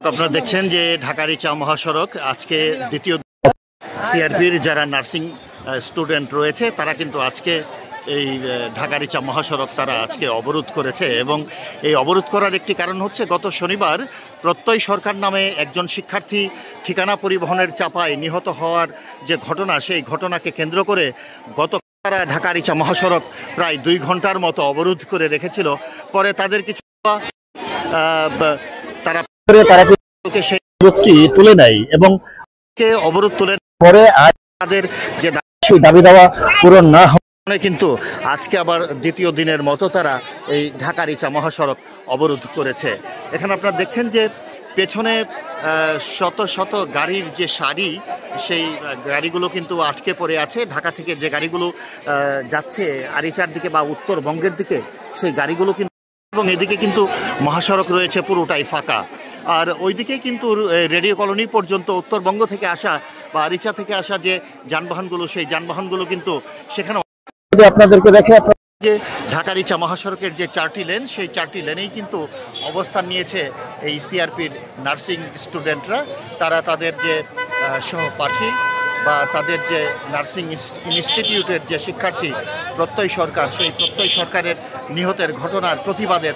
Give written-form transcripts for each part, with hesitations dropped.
আপনারা দেখছেন যে ঢাকা রিচা মহাসড়ক আজকে দ্বিতীয় সিআরপির যারা নার্সিং স্টুডেন্ট রয়েছে তারা কিন্তু আজকে এই ঢাকা রিচা মহাসড়ক তারা আজকে অবরোধ করেছে এবং এই অবরোধ করার একটি কারণ হচ্ছে গত শনিবার প্রত্যয় সরকার নামে একজন শিক্ষার্থী ঠিকানা পরিবহনের চাপায় নিহত হওয়ার যে ঘটনা সেই ঘটনাকে কেন্দ্র করে গত ঢাকা রিচা মহাসড়ক প্রায় 2 ঘন্টার মতো অবরোধ করে রেখেছিল। পরে তাদের কিছু তারা সেই অবরোধটি তুলে নেয় এবং অবরোধ তুলে পরে আজ তাদের যে দাবি দেওয়া পূরণ না হওয়ায় কিন্তু আজকে আবার দ্বিতীয় দিনের মতো তারা এই ঢাকা রিচা মহাসড়ক অবরোধ করেছে। এখানে আপনারা দেখছেন যে পেছনে শত শত গাড়ির যে সারি সেই গাড়িগুলো কিন্তু আটকে পড়ে আছে। ঢাকা থেকে যে গাড়িগুলো যাচ্ছে আরিচার দিকে বা উত্তরবঙ্গের দিকে সেই গাড়িগুলো কিন্তু, এবং এদিকে কিন্তু মহাসড়ক রয়েছে পুরোটাই ফাঁকা। আর ওইদিকে কিন্তু রেডিও কলোনি পর্যন্ত উত্তরবঙ্গ থেকে আসা বা আরিচা থেকে আসা যে যানবাহনগুলো সেই যানবাহনগুলো কিন্তু সেখানে আপনাদেরকে দেখে যে ঢাকা রিচা মহাসড়কের যে 4টি লেন সেই 4টি লেনেই কিন্তু অবস্থান নিয়েছে এই সিআরপির নার্সিং স্টুডেন্টরা। তারা তাদের যে সহপাঠী বা তাদের যে নার্সিং ইনস্টিটিউটের যে শিক্ষার্থী প্রত্যয় সরকার, সেই প্রত্যয় সরকারের নিহতের ঘটনার প্রতিবাদে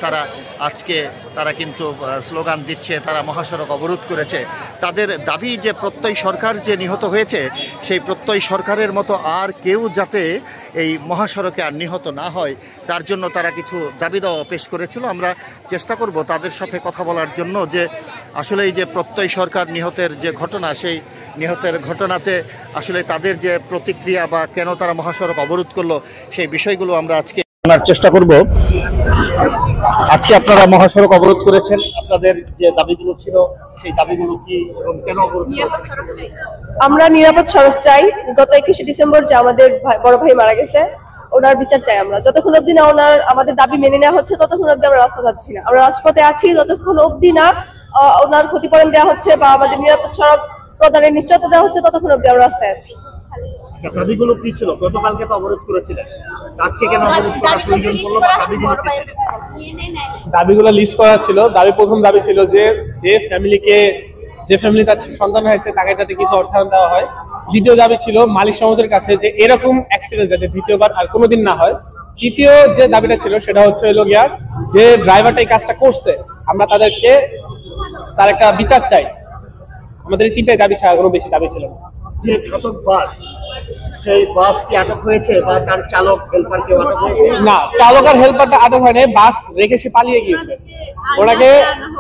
তারা কিন্তু স্লোগান দিচ্ছে, তারা মহাসড়ক অবরোধ করেছে। তাদের দাবি যে প্রত্যয় সরকার যে নিহত হয়েছে সেই প্রত্যয় সরকারের মতো আর কেউ যাতে এই মহাসড়কে আর নিহত না হয় তার জন্য তারা কিছু দাবি দেওয়া পেশ করেছিল। আমরা চেষ্টা করব তাদের সাথে কথা বলার জন্য যে আসলে এই যে প্রত্যয় সরকার নিহতের যে ঘটনা সেই নিহতের ঘটনাতে আসলে তাদের যে প্রতিক্রিয়া বা কেন তারা মহাসড়ক অবরোধ করলো সেই বিষয়গুলো আমরা আজকে জানার চেষ্টা করব। আজকে আপনারা মহাসড়ক অবরোধ করেছেন, আপনাদের যে দাবিগুলো ছিল সেই দাবিগুলো কি এবং কেন অবরোধ? আমরা নিরাপদ সড়ক চাই। গত 21শে ডিসেম্বর যে আমাদের বড় ভাই মারা গেছে ওনার বিচার চাই আমরা। যতক্ষণ অবধি না আমাদের দাবি মেনে নেওয়া হচ্ছে ততক্ষণ অবধি আমরা রাস্তা যাচ্ছি না, আমরা রাজপথে আছি। যতক্ষণ অবধি না ওনার ক্ষতিপূরণ দেওয়া হচ্ছে বা আমাদের নিরাপদ সড়ক প্রদানের নিশ্চয়তা দেওয়া হচ্ছে ততক্ষণ অবধি আমরা রাস্তায় আছি। দাবিগুলো কি ছিল? গতকালকে তো অবরোধ করেছিলেন, আজকে কেন অবরোধ করা প্রয়োজন পড়লো? দাবিগুলো লিস্ট করা ছিল। প্রথম দাবি ছিল যে ফ্যামিলি তার সন্তান হয়েছে তাকে যাতে কিছু অর্থায়ন দেওয়া হয়। দ্বিতীয় দাবি ছিল মালিক সমিতির কাছে যে এরকম অ্যাক্সিডেন্ট যাতে দ্বিতীয়বার আর কোনোদিন না হয়। তৃতীয় যে দাবিটা ছিল সেটা হচ্ছে যে ড্রাইভারটা এই কাজটা করছে আমরা তার একটা বিচার চাই। আমাদের এই 3টাই দাবি ছাড়া কোনো বেশি দাবি ছিল না। যে ঘাতক বাস, সেই বাস কি আটক হয়েছে বা তার চালক হেল্পার কেউ আটক হয়েছে? না, চালক আর হেল্পারটা আটক হয়নি, বাস রেখে সে পালিয়ে গিয়েছে। ওনাকে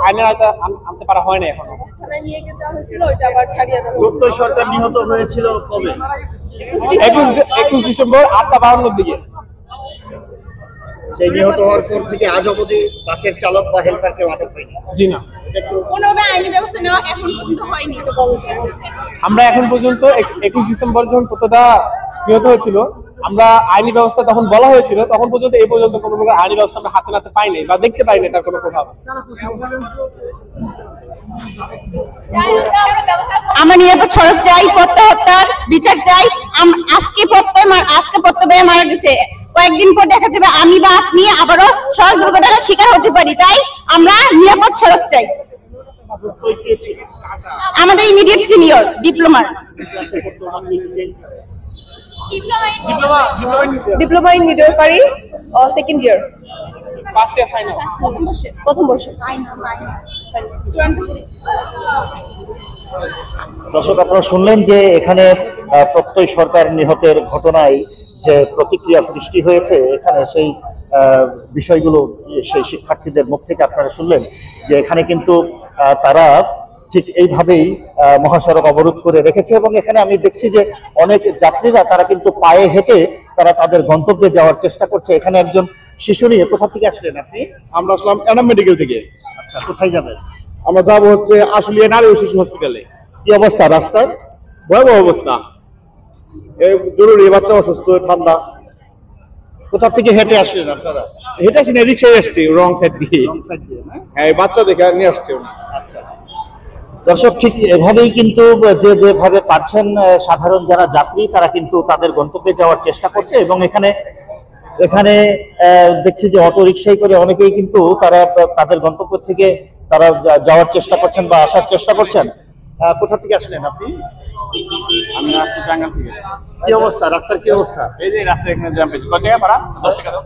আইনের আওতায় আনতে পারা হয়নি এখনো। প্রত্যয় সরকার নিহত হয়েছিল কবে? 21 ডিসেম্বর 8:52 দিকে। সেই নিহত হওয়ার পর থেকে আজ অবধি বাসের চালক বা হেল্পার কেউ আটক হয়নি? জি না, আইনি ব্যবস্থা নেওয়া এখন পর্যন্ত হয়নি। আমরা এখন পর্যন্ত 21 ডিসেম্বর যখন প্রত্যেকটা নিহত হয়েছিল আমরা আইনি ব্যবস্থা তখন বলা হয়েছিল, তখন পর্যন্ত এই পর্যন্ত কোনো প্রকার আইনি ব্যবস্থা আমরা হাতে নাতে পাইনি বা দেখতে পাইনি তার কোনো প্রভাব। আমরা নিরাপদ সড়ক চাই, প্রত্যয় হত্যার বিচার চাই। আজকে প্রত্যয় মারা গেছে, কয়েকদিন পর দেখা যাবে আমি বা আপনি আবারও সড়ক দুর্ঘটনার শিকার হতে পারি। তাই আমরা নিরাপদ সড়ক চাই। আমাদের immediate senior diploma in midwifery second year, first year final, প্রথম বর্ষ। দর্শক, আপনারা শুনলেন যে এখানে প্রত্যয় সরকার নিহতের ঘটনায় যে প্রতিক্রিয়া সৃষ্টি হয়েছে এখানে সেই বিষয়গুলো সেই শিক্ষার্থীদের মুখ থেকে আপনারা শুনলেন যে এখানে কিন্তু তারা ঠিক এইভাবেই মহাসড়ক অবরোধ করে রেখেছে এবং এখানে আমি দেখছি যে অনেক যাত্রীরা তারা কিন্তু পায়ে হেঁটে তারা তাদের গন্তব্যে যাওয়ার চেষ্টা করছে। এখানে একজন শিশু নিয়ে, কোথা থেকে আসলেন আপনি? আমরা আসলাম এনাম মেডিকেল থেকে। আচ্ছা, কোথায় যাবেন? আমরা যাবো হচ্ছে আশুলিয়া নারী ও শিশু হসপিটালে। কি অবস্থা রাস্তার? ভয়াবহ অবস্থা, জরুরি, বাচ্চা অসুস্থ, ঠান্ডা। কোথা থেকে হেঁটে আসলেন আপনারা? হেঁটে আসি না, রিক্সায় আসছি রং সাইড দিয়ে। হ্যাঁ, বাচ্চা দেখে নিয়ে আসছে। আচ্ছা দর্শক, ঠিক এভাবেই কিন্তু যেভাবে পারছেন সাধারণ যারা যাত্রী তারা কিন্তু তাদের গন্তব্যে যাওয়ার চেষ্টা করছে এবং এখানে দেখছি যে অটো রিক্সায় করে অনেকেই কিন্তু তারা তাদের গন্তব্য থেকে তারা যাওয়ার চেষ্টা করছেন বা আসার চেষ্টা করছেন। কোথা থেকে আসলেন আপনি? আমি আসছি টাঙ্গাইল থেকে। কি অবস্থা, রাস্তার কি অবস্থা? এই যে রাস্তায় এখানে জ্যাম পেয়েছি। কত টাকা ভাড়া? 10 টাকা।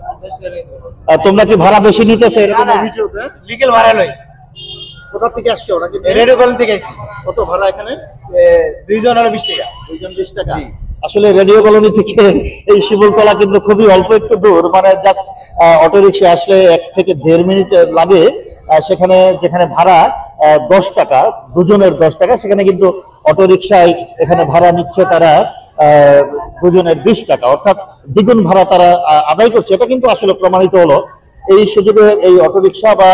তোমরা কি ভাড়া বেশি নিতেছে এরকম অভিযোগ? লিগেল ভাড়া নয়। কোথা থেকে আসছো নাকি? রেডিও কল থেকে আইছি। কত ভাড়া এখানে? দুইজন হলো 20 টাকা। দুইজন 20 টাকা। আসলে রেডিও কলোনি থেকে এই শিমুলতলা কিন্তু খুবই অল্প একটু দূর, মানে জাস্ট অটো রিক্সা আসলে 1 থেকে 1.5 মিনিট লাগে। সেখানে যেখানে ভাড়া 10 টাকা, দুজনের 10 টাকা, সেখানে কিন্তু অটো রিক্সায় এখানে ভাড়া নিচ্ছে তারা দুজনের 20 টাকা, অর্থাৎ দ্বিগুণ ভাড়া তারা আদায় করছে। এটা কিন্তু আসলে প্রমাণিত হলো। এই সুযোগে এই অটোরিকশা বা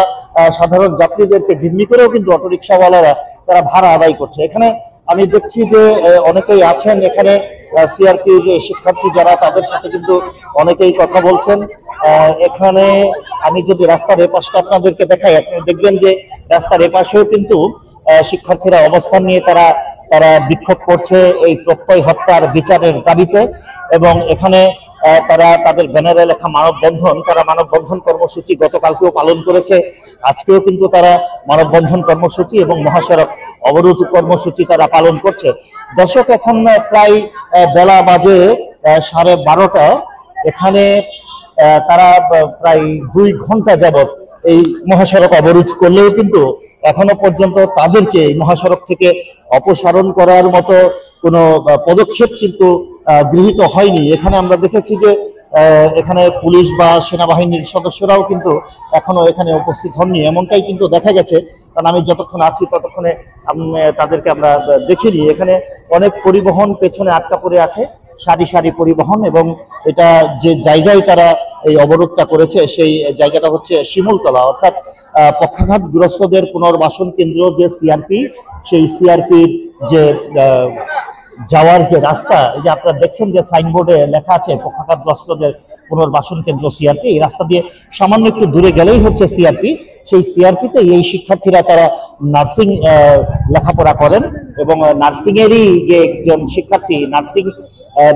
সাধারণ যাত্রীদেরকে জিম্মি করেও কিন্তু অটোরিকশাওয়ালারা তারা ভাড়া আদায় করছে। এখানে আমি দেখছি যে অনেকেই আছেন এখানে সিআরপির শিক্ষার্থী যারা, তাদের সাথে কিন্তু অনেকেই কথা বলছেন। এখানে আমি যদি রাস্তার এপাশটা আপনাদেরকে দেখাই, আপনি দেখবেন যে রাস্তার এপাশেও কিন্তু শিক্ষার্থীরা অবস্থান নিয়ে তারা বিক্ষোভ করছে এই প্রত্যয় হত্যার বিচারের দাবিতে। এবং এখানে তারা তাদের ব্যানারে লেখা মানববন্ধন, তারা মানববন্ধন কর্মসূচি গতকালকেও পালন করেছে, আজকেও কিন্তু তারা মানববন্ধন কর্মসূচি এবং মহাসড়ক অবরোধ কর্মসূচি তারা পালন করছে। দর্শক, এখন প্রায় বেলা বাজে 12:30। এখানে তারা প্রায় 2 ঘন্টা যাবৎ এই মহাসড়ক অবরোধ করলেও কিন্তু এখনো পর্যন্ত তাদেরকে এই মহাসড়ক থেকে অপসারণ করার মতো কোনো পদক্ষেপ কিন্তু গৃহীত হয়নি। এখানে আমরা দেখেছি যে এখানে পুলিশ বা সেনাবাহিনীর সদস্যরাও কিন্তু এখনো এখানে উপস্থিত হননি, এমনটাই কিন্তু দেখা গেছে। কারণ আমি যতক্ষণ আছি ততক্ষণে তাদেরকে আমরা দেখিনি। এখানে অনেক পরিবহন পেছনে আটকা পড়ে আছে, সারি সারি পরিবহন, এবং এটা যে জায়গায় তারা এই অবরোধটা করেছে সেই জায়গাটা হচ্ছে শিমুলতলা, অর্থাৎ পক্ষাঘাতগ্রস্তদের পুনর্বাসন কেন্দ্র যে সিআরপি, সেই সিআরপির যে যাওয়ার যে রাস্তা, এই যে আপনারা দেখছেন যে সাইনবোর্ডে লেখা আছে পক্ষাঘাতগ্রস্তদের পুনর্বাসন কেন্দ্র সিআরপি, এই রাস্তা দিয়ে সামান্য একটু দূরে গেলেই হচ্ছে সিআরপি। সেই সিআরপিতে এই শিক্ষার্থীরা তারা নার্সিং লেখাপড়া করেন, এবং নার্সিং এরই যে একজন শিক্ষার্থী,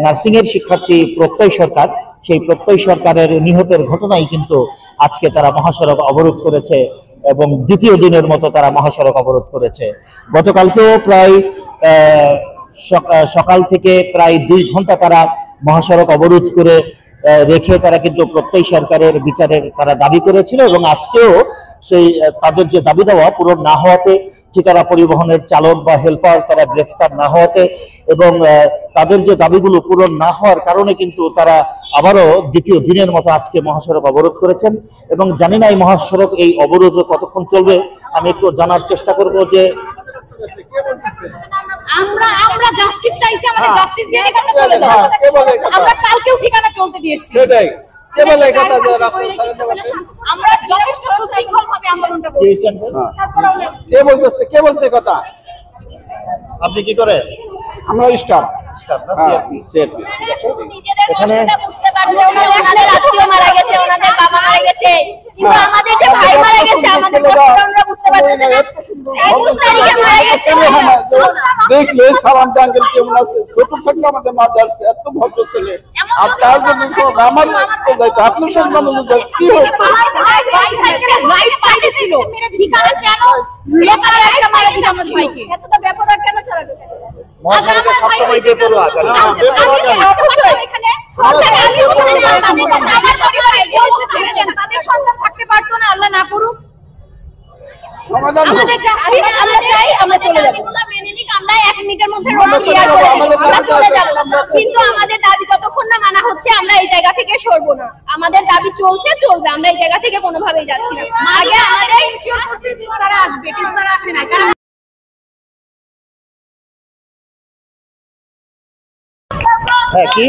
নার্সিং এর শিক্ষার্থী প্রত্যয় সরকার, সেই প্রত্যয় সরকারের নিহতের ঘটনায় কিন্তু আজকে তারা মহাসড়ক অবরোধ করেছে এবং দ্বিতীয় দিনের মতো তারা মহাসড়ক অবরোধ করেছে। গতকালকেও প্রায় সকাল থেকে প্রায় 2 ঘন্টা তারা মহাসড়ক অবরোধ করে রেখে তারা কিন্তু প্রত্যয় সরকারের বিচারের তারা দাবি করেছিল, এবং আজকেও সেই তাদের যে দাবি দেওয়া পূরণ না হওয়াতে, ঠিকানা পরিবহনের চালক বা হেল্পার তারা গ্রেফতার না হওয়াতে, এবং তাদের যে দাবিগুলো পূরণ না হওয়ার কারণে কিন্তু তারা আবারও দ্বিতীয় দিনের মতো আজকে মহাসড়ক অবরোধ করেছেন। এবং জানি না এই মহাসড়ক এই অবরোধ কতক্ষণ চলবে, আমি একটু জানার চেষ্টা করব যে আমরা জাস্টিস চাইছি, আমাদের জাস্টিস দিয়ে আমরা চলে যাব। আমরা কালকেও ঠিকানা চলতে দিয়েছি। সেটাই কে বলে কথা যে রাস্তা সারাতে বসে। আমরা যথেষ্ট সুশৃঙ্খল ভাবে আন্দোলনটা করছি। কে বলতেছে, কে বলছে কথা? আপনি কি করেন? আমরা স্টাফ। সিআরপি। নিজেদের এখানে কষ্টটা বুঝতে পারছি, ওনাদের আত্মীয় মারা গেছে, ওনাদের বাবা মারা গেছে, কিন্তু আমাদের যে ভাই মারা গেছে, আমাদের কষ্টটা আমরা বুঝতে পারতেছি না। 21 তারিখে মারা গেছে। দেখলে সালাম আঙ্কেল কেমন আছে, ছোট থাকলে আমাদের মাদারসে এত ভদ্র ছেলে, আর তার জন্য সব আমার যাইতো আপনার সঙ্গে কি হতো? বাইসাইকেলের রাইট সাইডে ছিল, ঠিকানা কেন লোকাল একটা মারা দিল আমাদের ভাইকে? এতটা ব্যাপারটা কেন চালাবে? মহাসড়কে সবসময় বেপরোয়া এখানে তাদের সন্তান থাকতে পারতো না, আল্লাহ না করুক। সমাধান আমাদের জাস্টিস আমরা চাই, আমরা চলে যাব। আমরা 1 মিনিটের মধ্যে রোড ক্লিয়ার করে দেব, আমরা চলে যাব। কিন্তু আমাদের দাবি যতক্ষণ না মানা হচ্ছে আমরা এই জায়গা থেকে সরবো না। আমাদের দাবি চলছে, চলবে, আমরা এই জায়গা থেকে কোনোভাবেই যাচ্ছি না। আগে আমাদের ইনশিওর করছি তারা আসবে, কিন্তু তারা আসে না। কারণ কি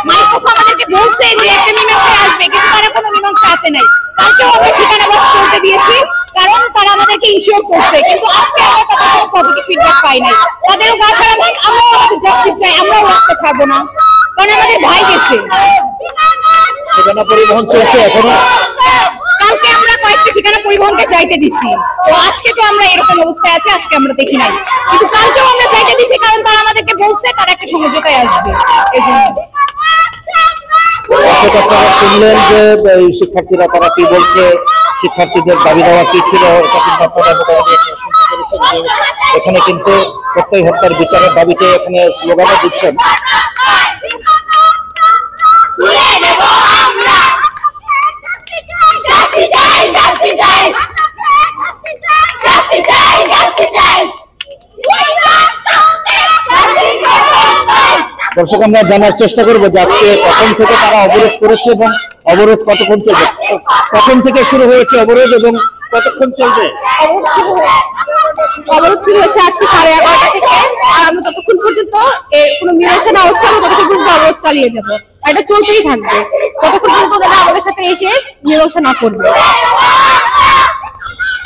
মাইকপক্ষ আমাদেরকে বলছে যে একটা মীমাংসা আসবে, কিন্তু তারা কোনো মীমাংসা আসে নাই। কালকেও আমরা ঠিকানা বাস চলতে দিয়েছি, কারণ তারা আমাদেরকে ইনশিওর করছে, কিন্তু আজকে আমরা তাদের কোনো পজিটিভ ফিডব্যাক পাই নাই। তাদেরও গা ছাড়া ভাই, আমরাও আমাদের জাস্টিস চাই, আমরাও রাস্তা ছাড়বো না, কারণ আমাদের ভাই গেছে। ঠিকানা পরিবহন চলছে এখনো। কালকে আমরা কয়েকটা ঠিকানা পরিবহনকে যাইতে দিছি, তো আজকে তো আমরা এরকম অবস্থায় আছি, আজকে আমরা দেখি নাই, কিন্তু কালকেও আমরা যাইতে দিছি, কারণ তারা আমাদেরকে বলছে তারা একটা সমঝোতায় আসবে। এই জন্য আপনারা শুনলেন যে এই শিক্ষার্থীরা তারা কি বলছে, শিক্ষার্থীদের দাবি দেওয়া কি ছিল এটা কিন্তু আপনারা মোটামুটি শুনতে পেরেছেন যে এখানে কিন্তু প্রত্যয় হত্যার বিচারের দাবিতে এখানে স্লোগানও দিচ্ছেন। দর্শক, আমরা জানার চেষ্টা করবো যে আজকে কখন থেকে তারা অবরোধ করেছে এবং অবরোধ কতক্ষণ চলবে, কখন থেকে শুরু হয়েছে অবরোধ এবং কতক্ষণ চলবে। অবরোধ শুরু হচ্ছে আজকে 11:30 থেকে, আর আমরা ততক্ষণ পর্যন্ত কোনো মীমাংসা না হচ্ছে আমরা ততক্ষণ পর্যন্ত অবরোধ চালিয়ে যাবো। এটা চলতেই থাকবে যতক্ষণ পর্যন্ত ওনারা আমাদের সাথে এসে মীমাংসা না করবে।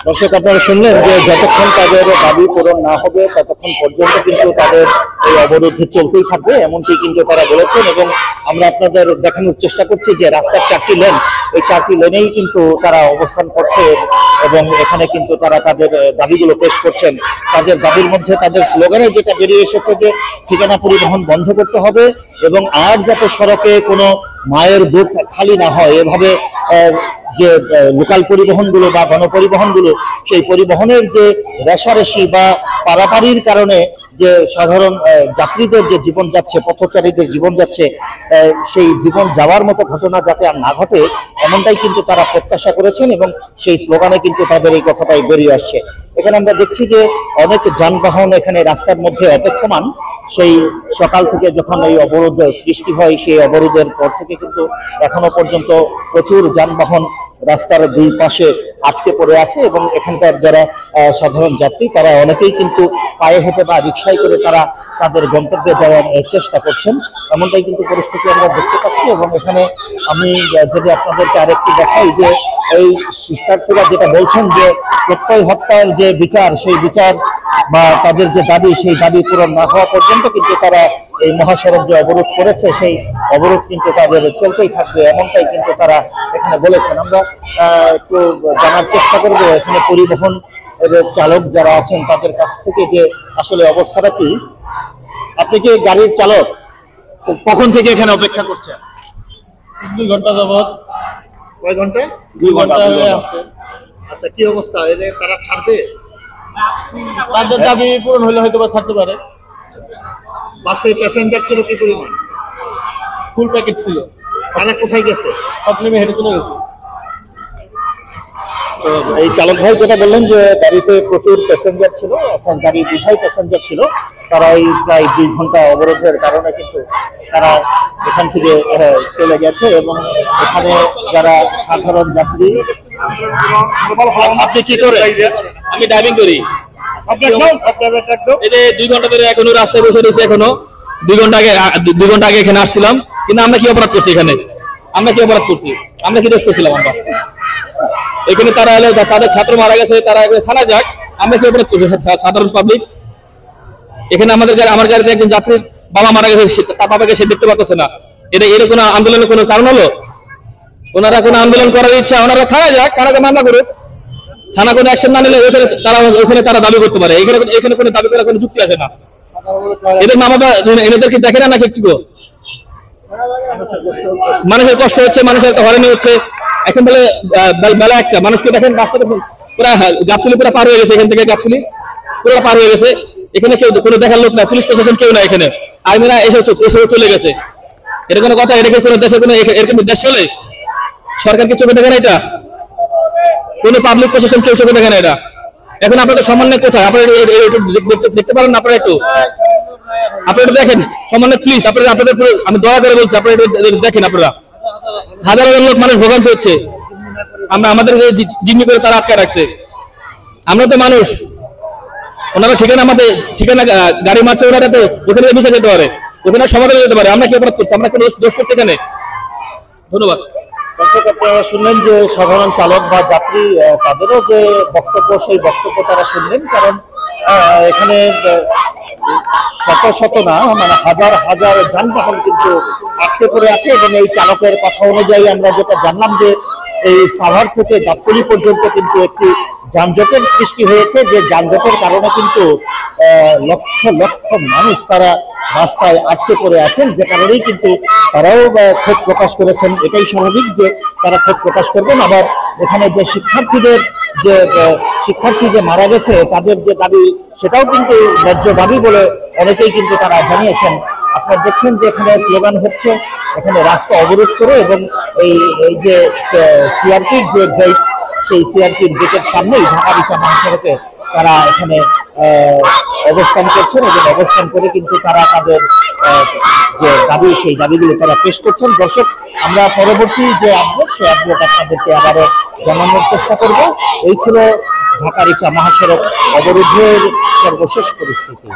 দর্শক, আপনারা শুনলেন যে যতক্ষণ তাদের দাবি পূরণ না হবে ততক্ষণ পর্যন্ত কিন্তু তাদের এই অবরোধ চলতেই থাকবে, এমনটি কিন্তু তারা বলেছেন। এবং আমরা আপনাদের দেখানোর চেষ্টা করছি যে রাস্তার 4টি লেন, এই 4টি লেনেই কিন্তু তারা অবস্থান করছে এবং এখানে কিন্তু তারা তাদের দাবিগুলো পেশ করছেন। তাদের দাবির মধ্যে তাদের স্লোগানে যেটা বেরিয়ে এসেছে যে ঠিকানা পরিবহন বন্ধ করতে হবে এবং আর যাতে সড়কে কোনো মায়ের বুক খালি না হয়, এভাবে যে লোকাল পরিবহনগুলো বা গণপরিবহনগুলো সেই পরিবহনের যে রেশারেশি বা পারাপারির কারণে যে সাধারণ যাত্রীদের যে জীবন যাচ্ছে, পথচারীদের জীবন যাচ্ছে, সেই জীবন যাওয়ার মতো ঘটনা যাতে আর না ঘটে এমনটাই কিন্তু তারা প্রত্যাশা করেছেন এবং সেই স্লোগানে কিন্তু তাদের এই কথাটাই বেরিয়ে আসছে। এখানে আমরা দেখছি যে অনেক যানবাহন এখানে রাস্তার মধ্যে অপেক্ষমান। সেই সকাল থেকে যখন এই অবরোধ সৃষ্টি হয় সেই অবরোধের পর থেকে কিন্তু এখনো পর্যন্ত প্রচুর যানবাহন রাস্তার দুই পাশে আটকে পড়ে আছে এবং এখানকার যারা সাধারণ যাত্রী তারা অনেকেই কিন্তু পায়ে হেঁটে বা রিকশায় করে তারা তাদের গন্তব্যে যাওয়ার চেষ্টা করছেন, এমনটাই কিন্তু পরিস্থিতি আমরা দেখতে পাচ্ছি। এবং এখানে আমি যদি আপনাদেরকে আরেকটু দেখাই যে এই শিক্ষার্থীরা যেটা বলছেন যে প্রত্যয় হত্যার যে বিচার, সেই বিচার বা তাদের যে দাবি, সেই দাবি পূরণ না হওয়া পর্যন্ত কিন্তু তারা এই মহাসড়ক যে অবরোধ করেছে সেই অবরোধ কিন্তু তাদের চলতেই থাকবে, এমনটাই কিন্তু তারা এখানে বলেছেন। আমরা একটু জানার চেষ্টা করব এখানে পরিবহন চালক যারা আছেন তাদের কাছ থেকে যে আসলে অবস্থাটা কি। আপনি কি গাড়ির চালক? কখন থেকে এখানে অপেক্ষা করছেন? 2 ঘন্টা যাবত। কয় ঘন্টা? 2 ঘন্টা হয়ে আছে। আচ্ছা, কি অবস্থা? এদের তারা ছাড়বে? তাদের দাবি পূরণ হলে হয়তো বা ছাড়তে পারে। বাসে প্যাসেঞ্জার ছিল কি পরিমাণ? ফুল প্যাকেট ছিল। তারা কোথায় গেছে? সব নেমে হেঁটে চলে গেছে। তো এই চালক ভাই যেটা বললেন যে গাড়িতে প্রচুর প্যাসেঞ্জার ছিল, অর্থাৎ গাড়ি বুঝাই প্যাসেঞ্জার ছিল, তারা এই প্রায় 2 ঘন্টা অবরোধের কারণে কিন্তু তারা এখান থেকে চলে গেছে। এবং এখানে যারা সাধারণ যাত্রী, আপনি কি করেন? আমি ড্রাইভিং করি। এই যে 2 ঘন্টা ধরে এখনো রাস্তায় বসে রয়েছে, এখনো 2 ঘন্টা আগে এখানে আসছিলাম, কিন্তু আমরা কি অপরাধ করছি? এখানে আমরা কি অপরাধ করছি? আমরা কি দোষ করছিলাম? আমরা এখানে তারা এলো, তাদের ছাত্র মারা গেছে, তারা থানা যাক, আমরা কি অপরাধ করছি? সাধারণ পাবলিক এখানে আমার গাড়িতে একজন যাত্রীর বাবা মারা গেছে, তার বাবাকে সে দেখতে পাচ্ছে না। এটা কোনো আন্দোলনের কোনো কারণ হলো? ওনারা কোনো আন্দোলন করার ইচ্ছা, ওনারা থানা যাক, থানাতে মামলা করুক, থানা কোনো অ্যাকশন না নিলে ওখানে তারা দাবি করতে পারে। এখানে কোনো দাবি করার কোনো যুক্তি আছে না। এদের মা বাবা এদেরকে দেখে না নাকি? একটু মানুষের কষ্ট হচ্ছে, মানুষের হয়রানি হচ্ছে। এখন বলে বেলা 1টা, মানুষকে দেখেন রাস্তাটা পুরো গাবতলি পুরো পার হয়ে গেছে, এখান থেকে গাবতলি পুরো পার হয়ে গেছে। এখানে কেউ কোনো দেখার লোক না, পুলিশ প্রশাসন কেউ না, এখানে আর্মিরা এসে চলে গেছে। এটা কোনো কথা? এটা কোনো দেশে কোনো এরকম দেশ চলে? সরকার কি চোখে দেখে না? এটা কোনো পাবলিক প্রশাসন কেউ চোখে দেখে না এটা। এখন আপনাদের সমন্বয় কোথায়? আপনারা দেখতে পারেন না? আপনারা একটু দেখেন সমন্বয় প্লিজ। আপনাদের আমি দয়া করে বলছি, আপনারা দেখেন। আপনারা হাজার হাজার লোক মানুষ ভোগান্তি হচ্ছে, আমাদের জিম্মি করে তারা আটকে রাখছে। আমরা তো মানুষ, ওনারা ঠিকানা গাড়ি মারছে, ওনারা তো ওখানে মিশে যেতে পারে, ওখানে সমাধান যেতে পারে। আমরা কি অপরাধ করছি? আমরা কোনো দোষ করছি এখানে? ধন্যবাদ। দর্শক, আপনারা শুনলেন যে সাধারণ চালক বা যাত্রী তাদেরও যে বক্তব্য, সেই বক্তব্য তারা শুনলেন। কারণ এখানে শত শত না, মানে হাজার হাজার যানবাহন কিন্তু আটকে পড়ে আছে। এবং এই চালকের কথা অনুযায়ী আমরা যেটা জানলাম যে এই সাভার থেকে গাবতলী পর্যন্ত কিন্তু একটি যানজটের সৃষ্টি হয়েছে, যে যানজটের কারণে কিন্তু লক্ষ লক্ষ মানুষ তারা রাস্তায় আটকে পড়ে আছেন, যে কারণেই কিন্তু তারাও ক্ষোভ প্রকাশ করেছেন। এটাই স্বাভাবিক যে তারা ক্ষোভ প্রকাশ করবেন। আবার এখানে যে শিক্ষার্থী যে মারা গেছে তাদের যে দাবি, সেটাও কিন্তু ন্যায্য দাবি বলে অনেকেই কিন্তু তারা জানিয়েছেন। আপনারা দেখছেন যে এখানে স্লোগান হচ্ছে, এখানে রাস্তা অবরোধ করে, এবং এই যে সিআরপির যে গেট, সেই সিআরপির গেটের সামনেই ঢাকা রিচা মহাসড়কে তারা এখানে অবস্থান করছেন, এবং অবস্থান করে কিন্তু তারা তাদের যে দাবি, সেই দাবিগুলো তারা পেশ করছেন। দর্শক, আমরা পরবর্তী যে আপডেট, সেই আপডেট আপনাদেরকে আবারও জানানোর চেষ্টা করব। এই ছিল ঢাকা রিচা মহাসড়ক অবরোধের সর্বশেষ পরিস্থিতি।